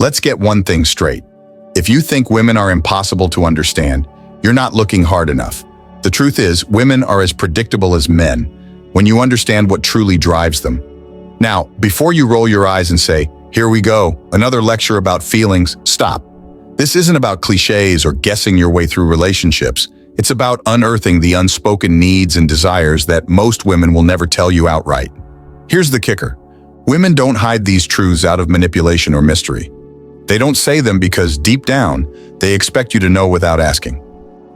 Let's get one thing straight. If you think women are impossible to understand, you're not looking hard enough. The truth is, women are as predictable as men when you understand what truly drives them. Now, before you roll your eyes and say, "Here we go, another lecture about feelings," stop. This isn't about clichés or guessing your way through relationships. It's about unearthing the unspoken needs and desires that most women will never tell you outright. Here's the kicker. Women don't hide these truths out of manipulation or mystery. They don't say them because deep down, they expect you to know without asking.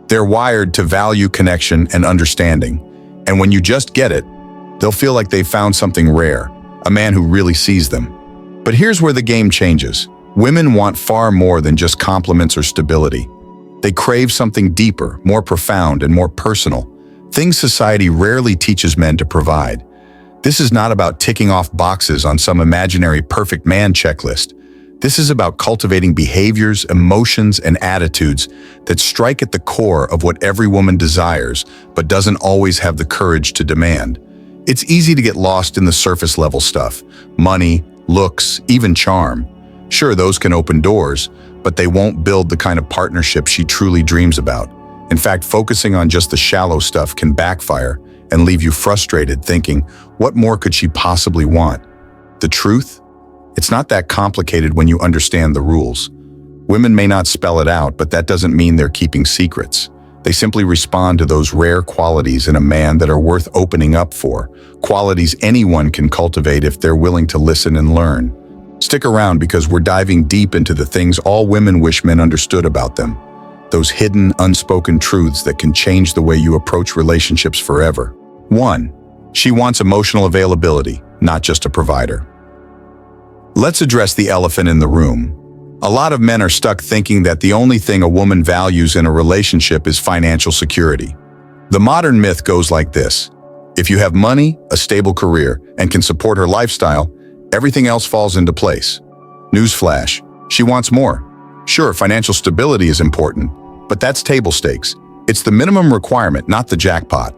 They're wired to value connection and understanding, and when you just get it, they'll feel like they've found something rare, a man who really sees them. But here's where the game changes. Women want far more than just compliments or stability. They crave something deeper, more profound, and more personal, things society rarely teaches men to provide. This is not about ticking off boxes on some imaginary perfect man checklist. This is about cultivating behaviors, emotions, and attitudes that strike at the core of what every woman desires, but doesn't always have the courage to demand. It's easy to get lost in the surface level stuff, money, looks, even charm. Sure, those can open doors, but they won't build the kind of partnership she truly dreams about. In fact, focusing on just the shallow stuff can backfire and leave you frustrated thinking, what more could she possibly want? The truth? It's not that complicated when you understand the rules. Women may not spell it out, but that doesn't mean they're keeping secrets. They simply respond to those rare qualities in a man that are worth opening up for, qualities anyone can cultivate if they're willing to listen and learn. Stick around because we're diving deep into the things all women wish men understood about them. Those hidden, unspoken truths that can change the way you approach relationships forever. 1. She wants emotional availability, not just a provider. Let's address the elephant in the room. A lot of men are stuck thinking that the only thing a woman values in a relationship is financial security. The modern myth goes like this. If you have money, a stable career, and can support her lifestyle, everything else falls into place. Newsflash, she wants more. Sure, financial stability is important, but that's table stakes. It's the minimum requirement, not the jackpot.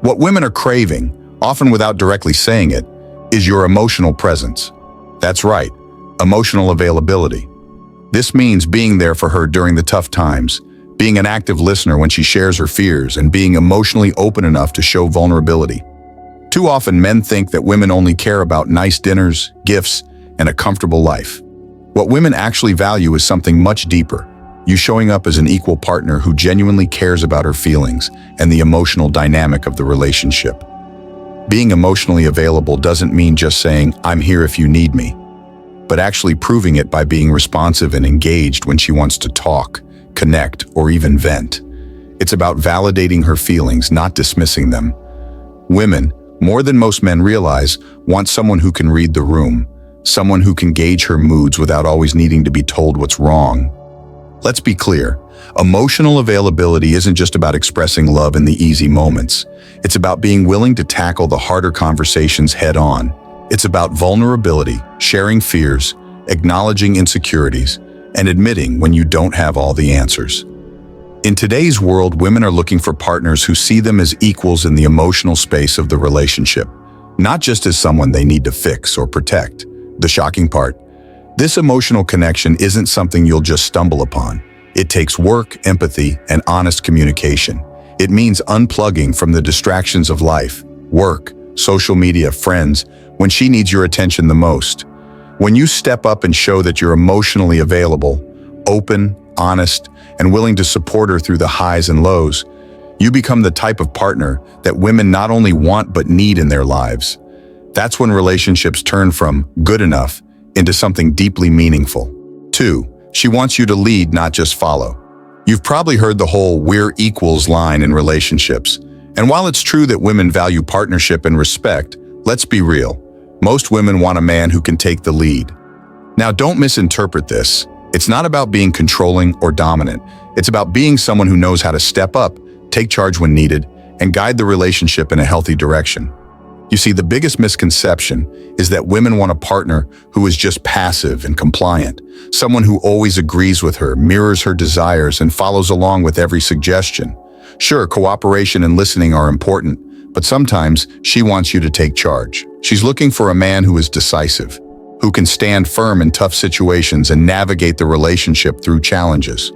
What women are craving, often without directly saying it, is your emotional presence. That's right, emotional availability. This means being there for her during the tough times, being an active listener when she shares her fears, and being emotionally open enough to show vulnerability. Too often, men think that women only care about nice dinners, gifts, and a comfortable life. What women actually value is something much deeper. You showing up as an equal partner who genuinely cares about her feelings and the emotional dynamic of the relationship. Being emotionally available doesn't mean just saying, "I'm here if you need me," but actually proving it by being responsive and engaged when she wants to talk, connect, or even vent. It's about validating her feelings, not dismissing them. Women, more than most men realize, want someone who can read the room, someone who can gauge her moods without always needing to be told what's wrong. Let's be clear, emotional availability isn't just about expressing love in the easy moments. It's about being willing to tackle the harder conversations head on. It's about vulnerability, sharing fears, acknowledging insecurities, and admitting when you don't have all the answers. In today's world, women are looking for partners who see them as equals in the emotional space of the relationship, not just as someone they need to fix or protect. The shocking part, this emotional connection isn't something you'll just stumble upon. It takes work, empathy, and honest communication. It means unplugging from the distractions of life, work, social media, friends, when she needs your attention the most. When you step up and show that you're emotionally available, open, honest, and willing to support her through the highs and lows, you become the type of partner that women not only want but need in their lives. That's when relationships turn from good enough into something deeply meaningful. 2. She wants you to lead, not just follow. You've probably heard the whole "we're equals" line in relationships. And while it's true that women value partnership and respect, let's be real. Most women want a man who can take the lead. Now, don't misinterpret this. It's not about being controlling or dominant. It's about being someone who knows how to step up, take charge when needed, and guide the relationship in a healthy direction. You see, the biggest misconception is that women want a partner who is just passive and compliant, someone who always agrees with her, mirrors her desires, and follows along with every suggestion. Sure, cooperation and listening are important, but sometimes she wants you to take charge. She's looking for a man who is decisive, who can stand firm in tough situations and navigate the relationship through challenges.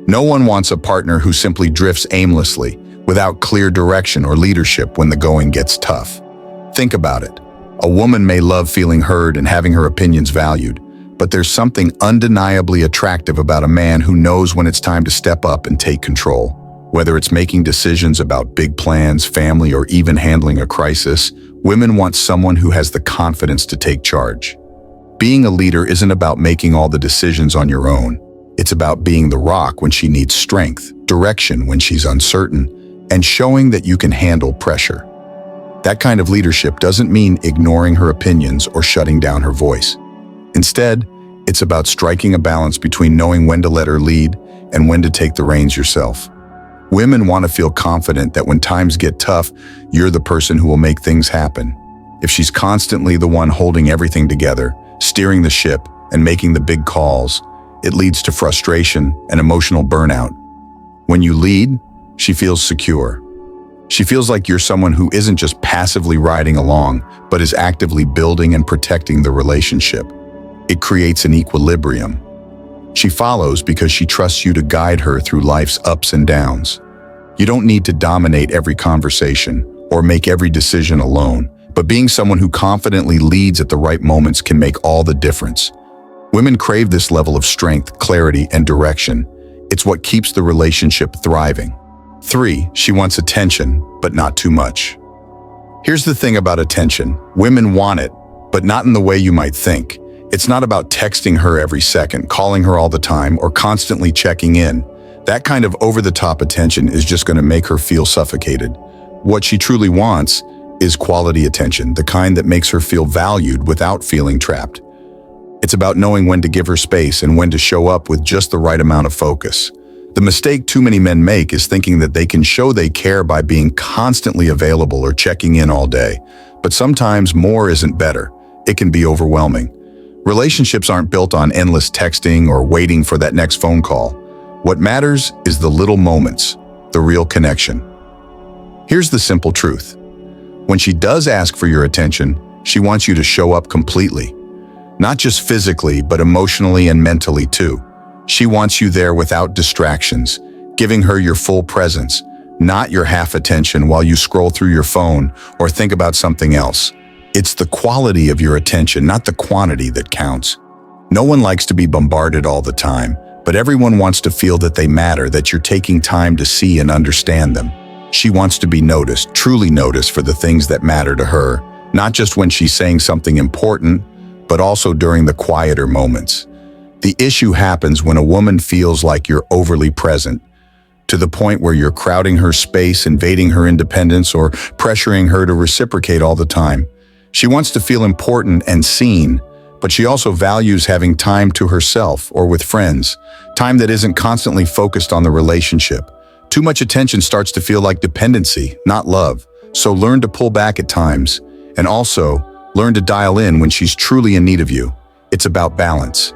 No one wants a partner who simply drifts aimlessly, without clear direction or leadership when the going gets tough. Think about it. A woman may love feeling heard and having her opinions valued, but there's something undeniably attractive about a man who knows when it's time to step up and take control. Whether it's making decisions about big plans, family, or even handling a crisis, women want someone who has the confidence to take charge. Being a leader isn't about making all the decisions on your own. It's about being the rock when she needs strength, direction when she's uncertain, and showing that you can handle pressure. That kind of leadership doesn't mean ignoring her opinions or shutting down her voice. Instead, it's about striking a balance between knowing when to let her lead and when to take the reins yourself. Women want to feel confident that when times get tough, you're the person who will make things happen. If she's constantly the one holding everything together, steering the ship, and making the big calls, it leads to frustration and emotional burnout. When you lead, she feels secure. She feels like you're someone who isn't just passively riding along, but is actively building and protecting the relationship. It creates an equilibrium. She follows because she trusts you to guide her through life's ups and downs. You don't need to dominate every conversation or make every decision alone, but being someone who confidently leads at the right moments can make all the difference. Women crave this level of strength, clarity, and direction. It's what keeps the relationship thriving. 3, she wants attention, but not too much. Here's the thing about attention. Women want it, but not in the way you might think. It's not about texting her every second, calling her all the time, or constantly checking in. That kind of over-the-top attention is just going to make her feel suffocated. What she truly wants is quality attention, the kind that makes her feel valued without feeling trapped. It's about knowing when to give her space and when to show up with just the right amount of focus. The mistake too many men make is thinking that they can show they care by being constantly available or checking in all day. But sometimes more isn't better. It can be overwhelming. Relationships aren't built on endless texting or waiting for that next phone call. What matters is the little moments, the real connection. Here's the simple truth. When she does ask for your attention, she wants you to show up completely. Not just physically, but emotionally and mentally too. She wants you there without distractions, giving her your full presence, not your half attention while you scroll through your phone or think about something else. It's the quality of your attention, not the quantity, that counts. No one likes to be bombarded all the time, but everyone wants to feel that they matter, that you're taking time to see and understand them. She wants to be noticed, truly noticed for the things that matter to her, not just when she's saying something important, but also during the quieter moments. The issue happens when a woman feels like you're overly present, to the point where you're crowding her space, invading her independence, or pressuring her to reciprocate all the time. She wants to feel important and seen, but she also values having time to herself or with friends, time that isn't constantly focused on the relationship. Too much attention starts to feel like dependency, not love. So learn to pull back at times, and also learn to dial in when she's truly in need of you. It's about balance.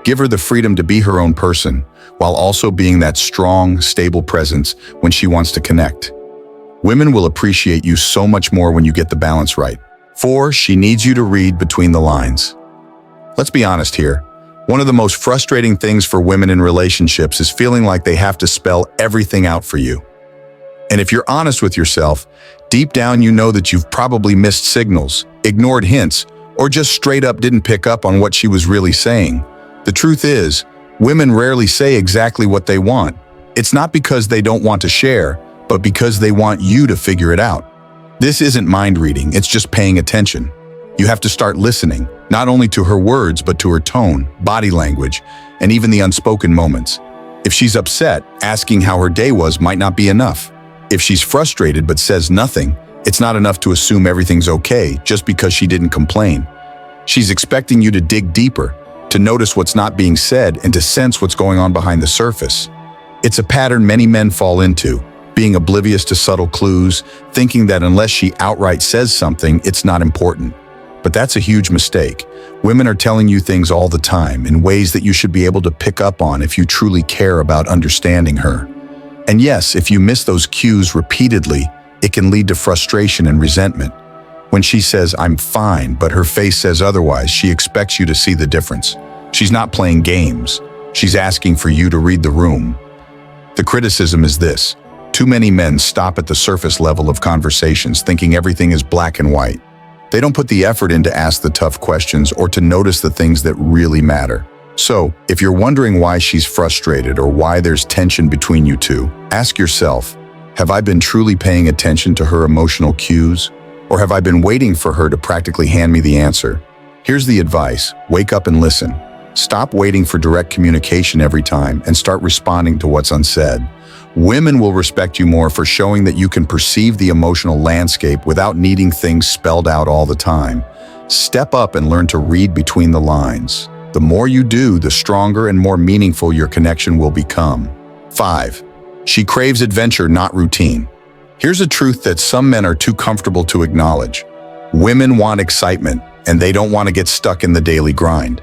Give her the freedom to be her own person, while also being that strong, stable presence when she wants to connect. Women will appreciate you so much more when you get the balance right. 4, she needs you to read between the lines. Let's be honest here. One of the most frustrating things for women in relationships is feeling like they have to spell everything out for you. And if you're honest with yourself, deep down you know that you've probably missed signals, ignored hints, or just straight up didn't pick up on what she was really saying. The truth is, women rarely say exactly what they want. It's not because they don't want to share, but because they want you to figure it out. This isn't mind reading, it's just paying attention. You have to start listening, not only to her words, but to her tone, body language, and even the unspoken moments. If she's upset, asking how her day was might not be enough. If she's frustrated but says nothing, it's not enough to assume everything's okay just because she didn't complain. She's expecting you to dig deeper, to notice what's not being said, and to sense what's going on behind the surface. It's a pattern many men fall into, being oblivious to subtle clues, thinking that unless she outright says something, it's not important. But that's a huge mistake. Women are telling you things all the time in ways that you should be able to pick up on if you truly care about understanding her. And yes, if you miss those cues repeatedly, it can lead to frustration and resentment. When she says, "I'm fine," but her face says otherwise, she expects you to see the difference. She's not playing games. She's asking for you to read the room. The criticism is this: too many men stop at the surface level of conversations, thinking everything is black and white. They don't put the effort in to ask the tough questions or to notice the things that really matter. So, if you're wondering why she's frustrated or why there's tension between you two, ask yourself, have I been truly paying attention to her emotional cues? Or have I been waiting for her to practically hand me the answer? Here's the advice: wake up and listen. Stop waiting for direct communication every time and start responding to what's unsaid. Women will respect you more for showing that you can perceive the emotional landscape without needing things spelled out all the time. Step up and learn to read between the lines. The more you do, the stronger and more meaningful your connection will become. 5. She craves adventure, not routine. Here's a truth that some men are too comfortable to acknowledge. Women want excitement, and they don't want to get stuck in the daily grind.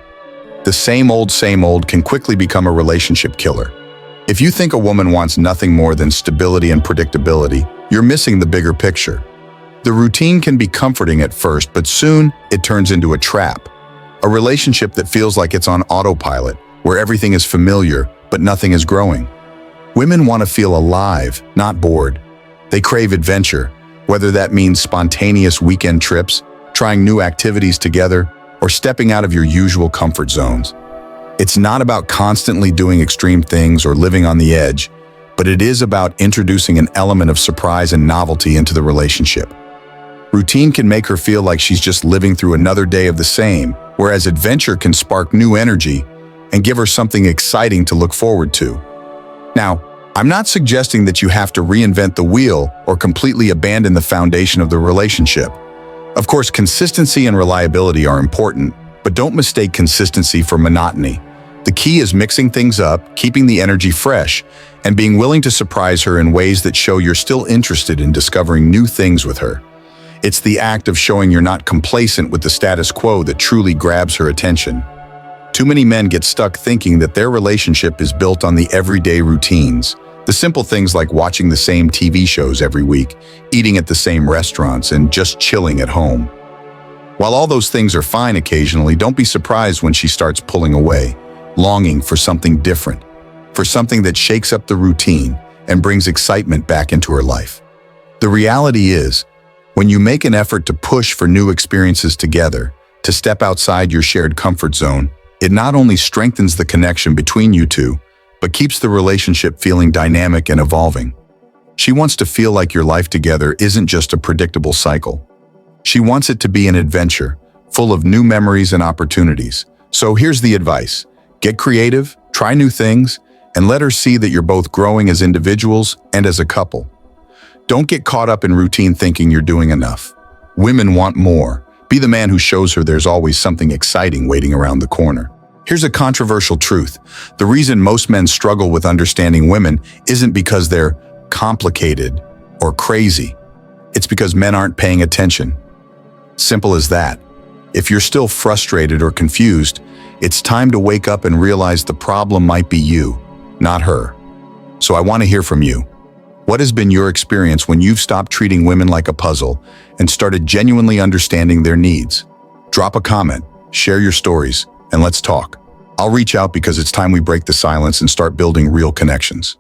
The same old can quickly become a relationship killer. If you think a woman wants nothing more than stability and predictability, you're missing the bigger picture. The routine can be comforting at first, but soon it turns into a trap. A relationship that feels like it's on autopilot, where everything is familiar, but nothing is growing. Women want to feel alive, not bored. They crave adventure, whether that means spontaneous weekend trips, trying new activities together, or stepping out of your usual comfort zones. It's not about constantly doing extreme things or living on the edge, but it is about introducing an element of surprise and novelty into the relationship. Routine can make her feel like she's just living through another day of the same, whereas adventure can spark new energy and give her something exciting to look forward to. Now, I'm not suggesting that you have to reinvent the wheel or completely abandon the foundation of the relationship. Of course, consistency and reliability are important, but don't mistake consistency for monotony. The key is mixing things up, keeping the energy fresh, and being willing to surprise her in ways that show you're still interested in discovering new things with her. It's the act of showing you're not complacent with the status quo that truly grabs her attention. Too many men get stuck thinking that their relationship is built on the everyday routines, the simple things like watching the same TV shows every week, eating at the same restaurants, and just chilling at home. While all those things are fine occasionally, don't be surprised when she starts pulling away, longing for something different, for something that shakes up the routine and brings excitement back into her life. The reality is, when you make an effort to push for new experiences together, to step outside your shared comfort zone, it not only strengthens the connection between you two, but keeps the relationship feeling dynamic and evolving. She wants to feel like your life together isn't just a predictable cycle. She wants it to be an adventure, full of new memories and opportunities. So here's the advice: get creative, try new things, and let her see that you're both growing as individuals and as a couple. Don't get caught up in routine thinking you're doing enough. Women want more. Be the man who shows her there's always something exciting waiting around the corner. Here's a controversial truth. The reason most men struggle with understanding women isn't because they're complicated or crazy. It's because men aren't paying attention. Simple as that. If you're still frustrated or confused, it's time to wake up and realize the problem might be you, not her. So I want to hear from you. What has been your experience when you've stopped treating women like a puzzle and started genuinely understanding their needs? Drop a comment, share your stories, and let's talk. I'll reach out because it's time we break the silence and start building real connections.